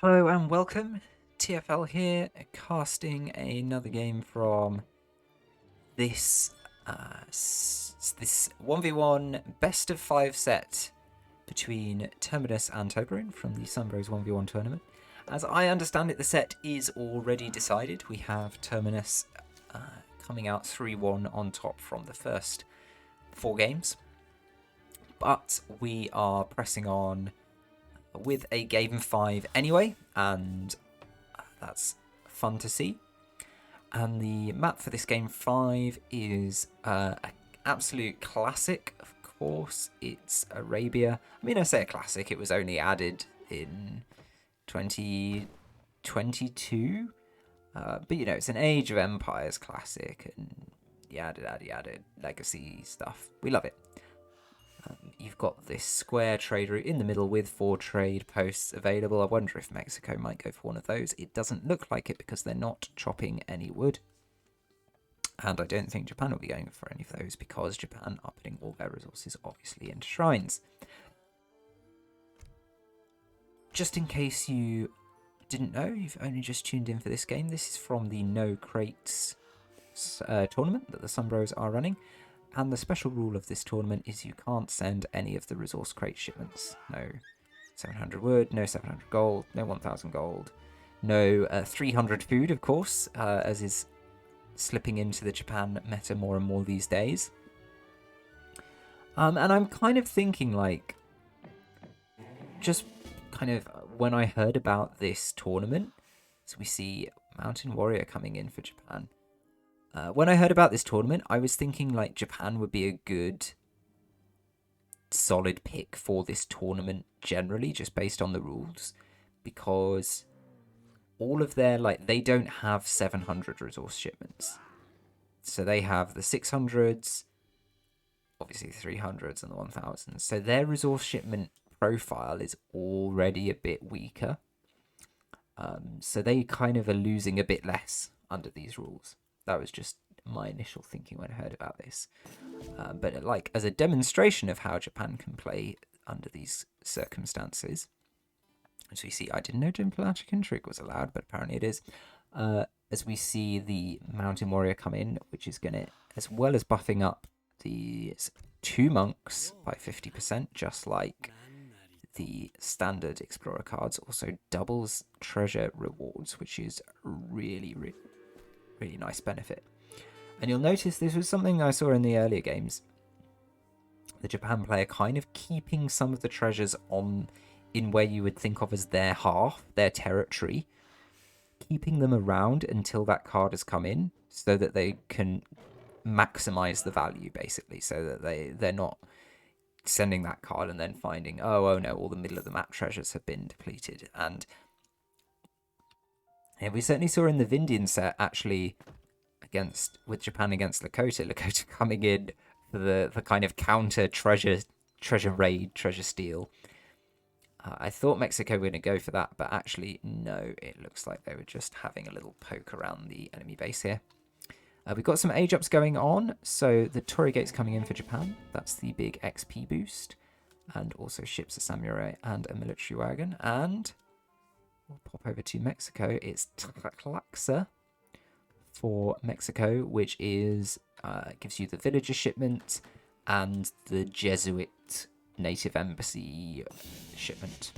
Hello and welcome. TFL here, casting another game from this this 1v1 best of 5 set between Terminus and Toblerone from the Sunbros 1v1 tournament. As I understand it, the set is already decided. We have Terminus coming out 3-1 on top from the first 4 games. But we are pressing on with a game 5 anyway, and that's fun to see. And the map for this game 5 is an absolute classic, of course. It's Arabia. I mean, I say a classic, it was only added in 2022. But, you know, it's an Age of Empires classic, and yada, legacy stuff. We love it. You've got this square trade route in the middle with 4 trade posts available. I wonder if Mexico might go for one of those. It doesn't look like it because they're not chopping any wood. And I don't think Japan will be going for any of those because Japan are putting all their resources obviously into shrines. Just in case you didn't know, you've only just tuned in for this game. This is from the No Crates tournament that the Sunbros are running. And the special rule of this tournament is you can't send any of the resource crate shipments. No 700 wood, no 700 gold, no 1000 gold, no 300 food, of course, as is slipping into the Japan meta more and more these days. And I'm kind of thinking, like, just kind of when I heard about this tournament, so we see Mountain Warrior coming in for Japan. When I heard about this tournament, I was thinking like Japan would be a good, solid pick for this tournament generally, just based on the rules, because all of their, like, they don't have 700 resource shipments. So they have the 600s, obviously 300s and the 1000s. So their resource shipment profile is already a bit weaker. So they kind of are losing a bit less under these rules. That was just my initial thinking when I heard about this. But like as a demonstration of how Japan can play under these circumstances, as we see, I didn't know diplomatic intrigue was allowed, but apparently it is. As we see the Mountain Warrior come in, which is going to, as well as buffing up these 2 monks by 50%, just like the standard Explorer cards, also doubles treasure rewards, which is really nice benefit. And you'll notice this was something I saw in the earlier games. The Japan player kind of keeping some of the treasures on in where you would think of as their half, their territory, keeping them around until that card has come in so that they can maximize the value, basically, so that they're not sending that card and then finding, oh no, all the middle of the map treasures have been depleted. And yeah, we certainly saw in the Vindian set, actually, with Japan against Lakota coming in for the kind of counter treasure raid, treasure steal. I thought Mexico were going to go for that, but actually, no, it looks like they were just having a little poke around the enemy base here. We've got some age ups going on, so the Torii Gate's coming in for Japan. That's the big XP boost, and also ships a samurai and a military wagon. And we'll pop over to Mexico. It's Tlaxca for Mexico, which is gives you the villager shipment and the Jesuit native embassy shipment.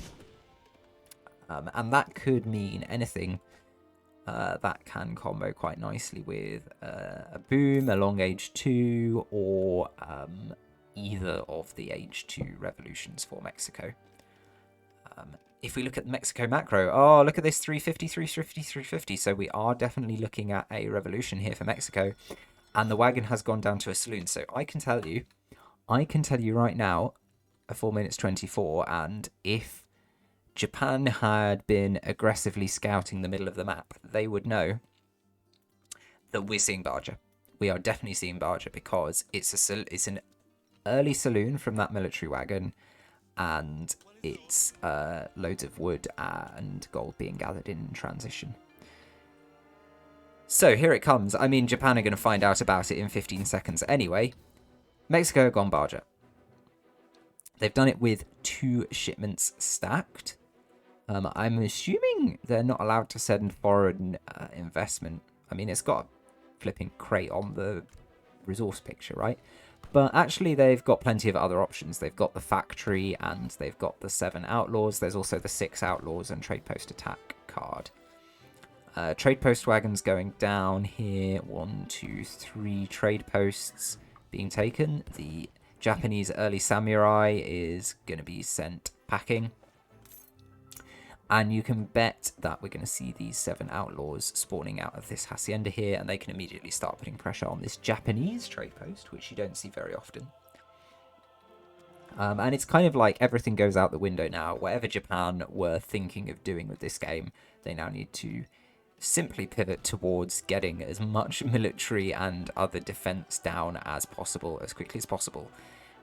And that could mean anything. That can combo quite nicely with a boom, a long age 2, or either of the age 2 revolutions for Mexico. If we look at Mexico macro, oh, look at this 350, 350, 350. So we are definitely looking at a revolution here for Mexico. And the wagon has gone down to a saloon. So I can tell you right now, a 4 minutes 24, and if Japan had been aggressively scouting the middle of the map, they would know that we're seeing Barger. We are definitely seeing Barger because it's an early saloon from that military wagon, and it's loads of wood and gold being gathered in transition. So here it comes. I mean, Japan are going to find out about it in 15 seconds anyway. Mexico have gone Barger. They've done it with 2 shipments stacked. I'm assuming they're not allowed to send foreign investment. I mean, it's got a flipping crate on the resource picture, right? But actually, they've got plenty of other options. They've got the factory and they've got the 7 outlaws. There's also the 6 outlaws and trade post attack card. Trade post wagons going down here. 1, 2, 3 trade posts being taken. The Japanese early samurai is going to be sent packing. And you can bet that we're going to see these 7 outlaws spawning out of this hacienda here, and they can immediately start putting pressure on this Japanese trade post, which you don't see very often. And it's kind of like everything goes out the window now. Whatever Japan were thinking of doing with this game, they now need to simply pivot towards getting as much military and other defense down as possible, as quickly as possible.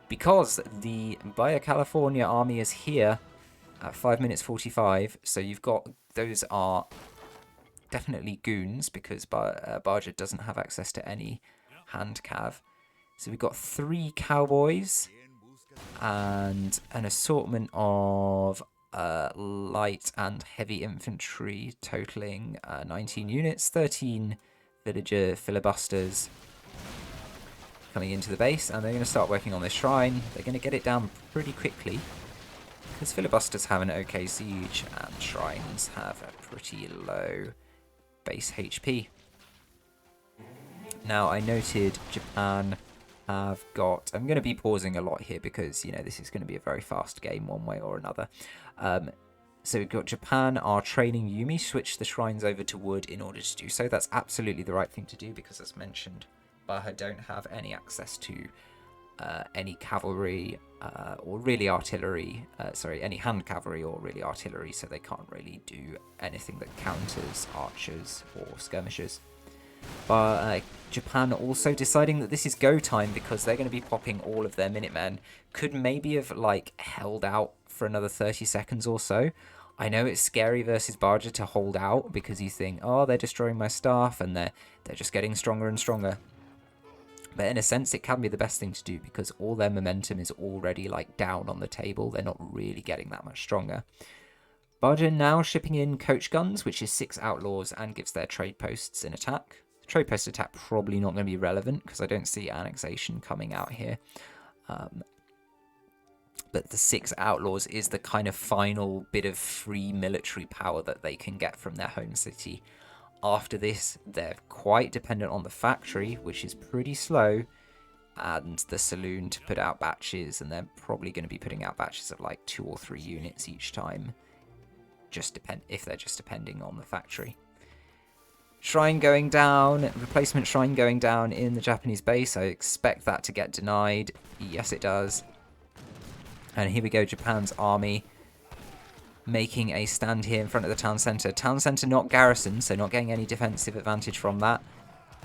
Because the Baja California army is here at 5 minutes 45, so you've got, those are definitely goons, because Baja doesn't have access to any hand cav. So we've got 3 cowboys and an assortment of light and heavy infantry totaling 19 units, 13 villager filibusters coming into the base, and they're going to start working on this shrine. They're going to get it down pretty quickly, because filibusters have an okay siege and shrines have a pretty low base HP. Now, I noted Japan have got... I'm going to be pausing a lot here because, you know, this is going to be a very fast game one way or another. So we've got Japan are training Yumi, switch the shrines over to wood in order to do so. That's absolutely the right thing to do because, as mentioned, Baja don't have any access to any cavalry or really artillery, any hand cavalry or really artillery, so they can't really do anything that counters archers or skirmishers. But Japan also deciding that this is go time because they're going to be popping all of their Minutemen. Could maybe have like held out for another 30 seconds or so. I know it's scary versus Baja to hold out because you think, oh, they're destroying my staff and they're just getting stronger and stronger. But in a sense, it can be the best thing to do because all their momentum is already like down on the table. They're not really getting that much stronger. Baja now shipping in coach guns, which is 6 outlaws and gives their trade posts in attack. The trade post attack probably not going to be relevant because I don't see annexation coming out here. But the 6 outlaws is the kind of final bit of free military power that they can get from their home city. After this, they're quite dependent on the factory, which is pretty slow, and the saloon to put out batches, and they're probably going to be putting out batches of like 2 or 3 units each time, if they're just depending on the factory. Shrine going down, replacement shrine going down in the Japanese base. I expect that to get denied. Yes, it does. And here we go, Japan's army making a stand here in front of the town centre. Town centre not garrisoned, so not getting any defensive advantage from that.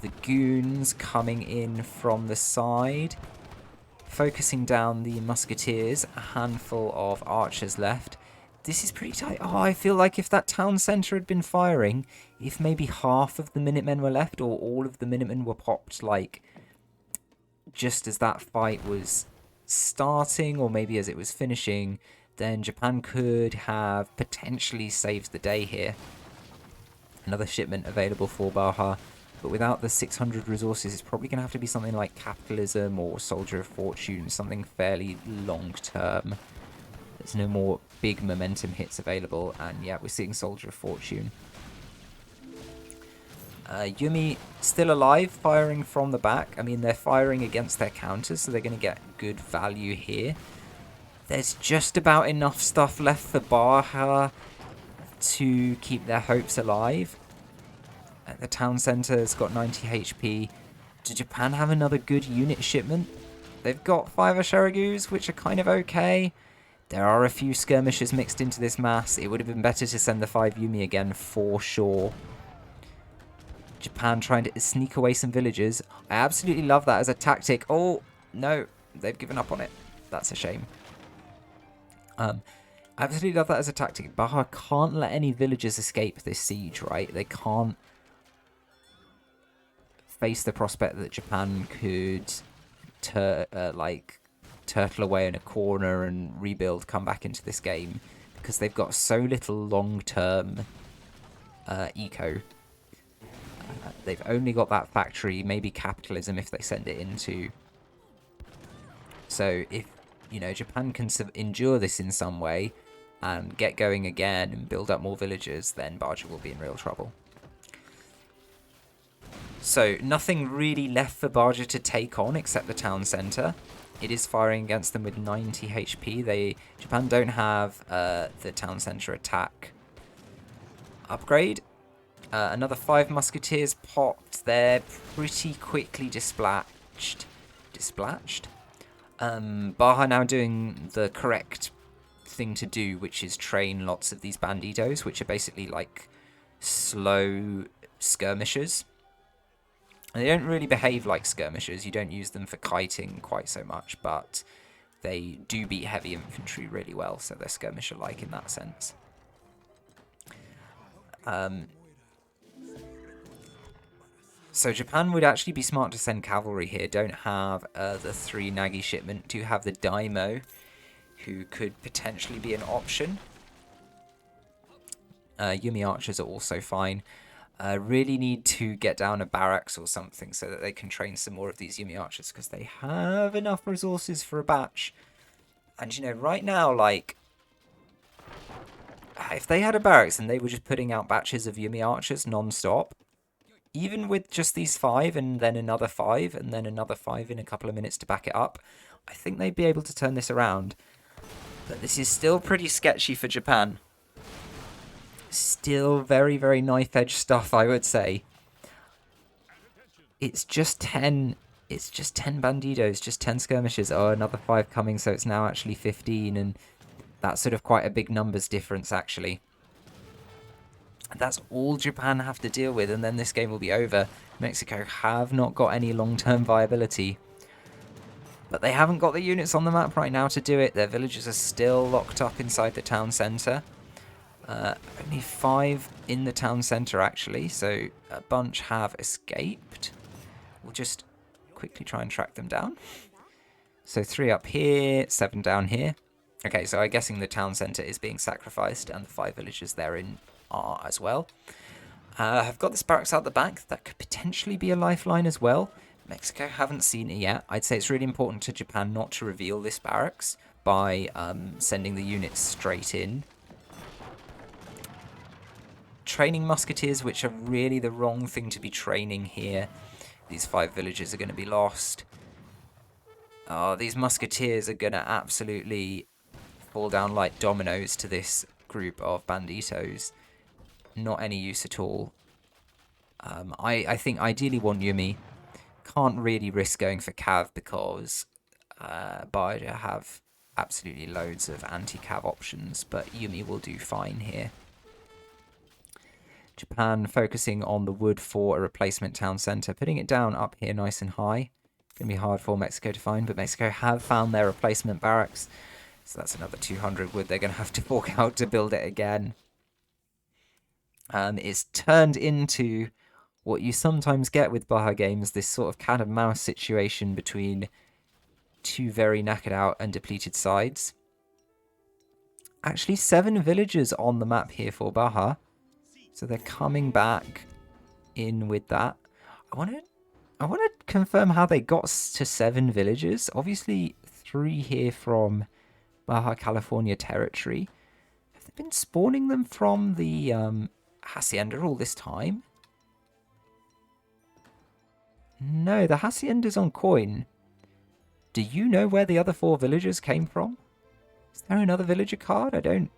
The goons coming in from the side, focusing down the musketeers. A handful of archers left. This is pretty tight. Oh, I feel like if that town centre had been firing, if maybe half of the Minutemen were left or all of the Minutemen were popped, like, just as that fight was starting or maybe as it was finishing, then Japan could have potentially saved the day here. Another shipment available for Baja, but without the 600 resources, it's probably going to have to be something like Capitalism or Soldier of Fortune, something fairly long-term. There's no more big momentum hits available, and yeah, we're seeing Soldier of Fortune. Yumi still alive, firing from the back. I mean, they're firing against their counters, so they're going to get good value here. There's just about enough stuff left for Baja to keep their hopes alive. The town centre's got 90 HP. Does Japan have another good unit shipment? They've got 5 Asheragus, which are kind of okay. There are a few skirmishers mixed into this mass. It would have been better to send the 5 Yumi again for sure. Japan trying to sneak away some villagers. I absolutely love that as a tactic. Oh, no. They've given up on it. That's a shame. I absolutely love that as a tactic. Baja can't let any villagers escape this siege, right? They can't face the prospect that Japan could turtle away in a corner and rebuild, come back into this game. because they've got so little long-term eco. They've only got that factory, maybe capitalism if they send it into. So if, you know, Japan can endure this in some way and get going again and build up more villages, then Baja will be in real trouble. So nothing really left for Baja to take on except the town centre. It is firing against them with 90 HP. Japan don't have the town centre attack upgrade. Another 5 musketeers popped. They're pretty quickly dispatched. Baja now doing the correct thing to do, which is train lots of these banditos, which are basically like slow skirmishers. And they don't really behave like skirmishers. You don't use them for kiting quite so much, but they do beat heavy infantry really well, so they're skirmisher-like in that sense. So Japan would actually be smart to send cavalry here. Don't have the 3 Nagi shipment. Do have the Daimo, who could potentially be an option. Yumi archers are also fine. Really need to get down a barracks or something so that they can train some more of these Yumi archers, because they have enough resources for a batch. And you know, right now, like, if they had a barracks and they were just putting out batches of Yumi archers non-stop, even with just these 5 and then another 5 and then another 5 in a couple of minutes to back it up, I think they'd be able to turn this around. But this is still pretty sketchy for Japan. Still very, very knife-edge stuff, I would say. It's just 10. It's just 10 banditos, just 10 skirmishes. Oh, another 5 coming, so it's now actually 15, and that's sort of quite a big numbers difference, actually. And that's all Japan have to deal with, and then this game will be over. Mexico have not got any long-term viability. But they haven't got the units on the map right now to do it. Their villages are still locked up inside the town centre. Only 5 in the town centre, actually, so a bunch have escaped. We'll just quickly try and track them down. So 3 up here, 7 down here. Okay, so I'm guessing the town centre is being sacrificed, and the 5 villages therein are as well. I've got this barracks out the back. That could potentially be a lifeline as well. Mexico haven't seen it yet. I'd say it's really important to Japan not to reveal this barracks by sending the units straight in. Training musketeers, which are really the wrong thing to be training here. These 5 villages are going to be lost. Oh, these musketeers are going to absolutely fall down like dominoes to this group of banditos. Not any use at all. I think ideally want Yumi. Can't really risk going for Cav because Baja have absolutely loads of anti-Cav options, but Yumi will do fine here. Japan focusing on the wood for a replacement town centre, putting it down up here nice and high. Going to be hard for Mexico to find, but Mexico have found their replacement barracks. So that's another 200 wood they're going to have to fork out to build it again. It's turned into what you sometimes get with Baja games, this sort of cat and mouse situation between 2 very knackered out and depleted sides. Actually, 7 villages on the map here for Baja. So they're coming back in with that. I want to confirm how they got to 7 villages. Obviously, 3 here from Baja California territory. Have they been spawning them from the Hacienda all this time? No, the Hacienda's on coin. Do you know where the other 4 villagers came from? Is there another villager card? I don't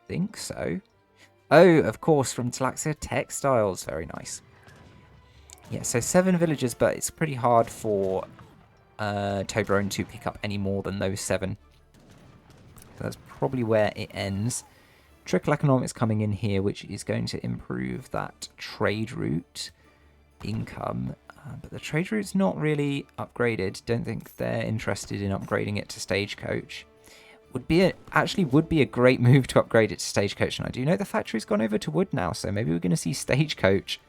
think so. Oh, of course, from Tlaxia Textiles. Very nice. Yeah, so 7 villagers, but it's pretty hard for Toblerone to pick up any more than those 7. So that's probably where it ends. Trickle economics coming in here, which is going to improve that trade route income. But the trade route's not really upgraded. Don't think they're interested in upgrading it to Stagecoach. Would be a great move to upgrade it to Stagecoach. And I do know the factory's gone over to wood now, so maybe we're going to see Stagecoach.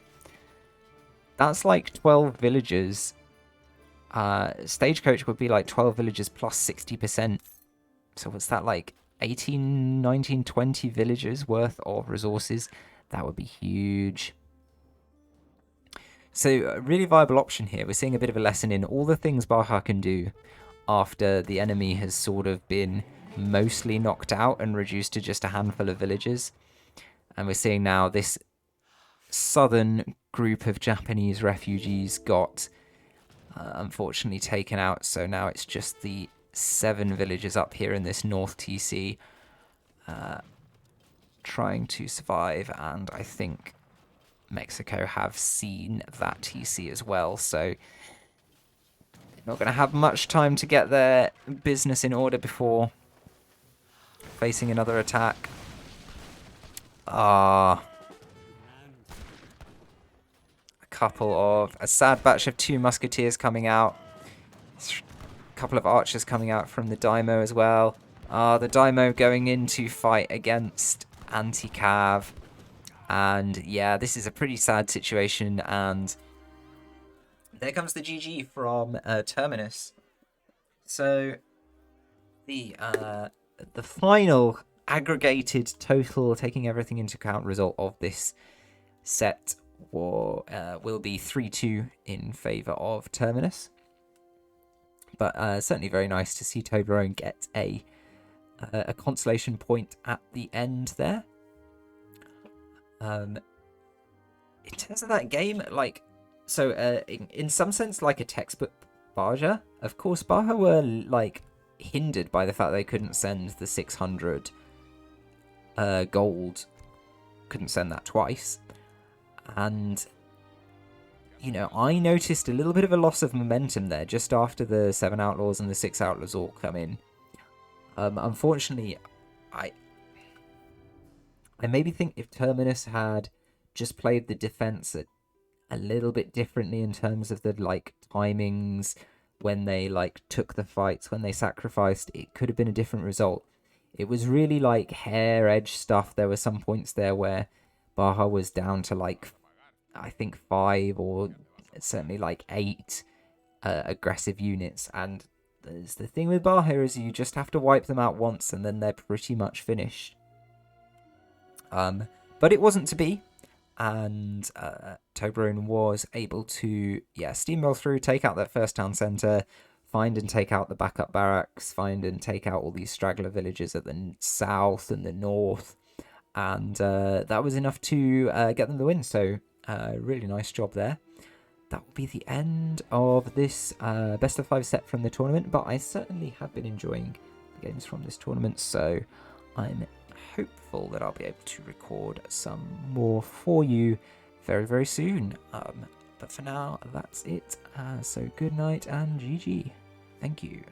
That's like 12 villagers. Stagecoach would be like 12 villagers plus 60%. So what's that, like 18, 19, 20 villagers worth of resources. That would be huge. So a really viable option here. We're seeing a bit of a lesson in all the things Baja can do after the enemy has sort of been mostly knocked out and reduced to just a handful of villagers. And we're seeing now this southern group of Japanese refugees got unfortunately taken out. So now it's just the 7 villagers up here in this North TC trying to survive. And I think Mexico have seen that TC as well. So they're not going to have much time to get their business in order before facing another attack. A sad batch of 2 musketeers coming out. A couple of archers coming out from the Daimo as well. The Daimo going in to fight against anti-cav. And yeah, this is a pretty sad situation. And there comes the GG from Terminus. So the final aggregated total, taking everything into account, result of this set will be 3-2 in favour of Terminus. But certainly very nice to see Toblerone get a consolation point at the end there. In terms of that game, like, so in some sense, like a textbook Baja. Of course, Baja were like hindered by the fact they couldn't send the 600 gold, couldn't send that twice. And, you know, I noticed a little bit of a loss of momentum there just after the 7 Outlaws and the 6 Outlaws all come in. Unfortunately, I maybe think if Terminus had just played the defense a little bit differently in terms of the, like, timings, when they, like, took the fights, when they sacrificed, it could have been a different result. It was really, like, hair-edge stuff. There were some points there where Baja was down to, like, I think 5 or certainly, like, 8 aggressive units. And the thing with Baja is you just have to wipe them out once and then they're pretty much finished. But it wasn't to be. And Toblerone was able to, steamroll through, take out that first town centre, find and take out the backup barracks, find and take out all these straggler villages at the south and the north. And that was enough to get them the win. So really nice job there. That will be the end of this best of 5 set from the tournament. But I certainly have been enjoying the games from this tournament. So I'm hopeful that I'll be able to record some more for you very, very soon. But for now, that's it. So good night and GG. Thank you.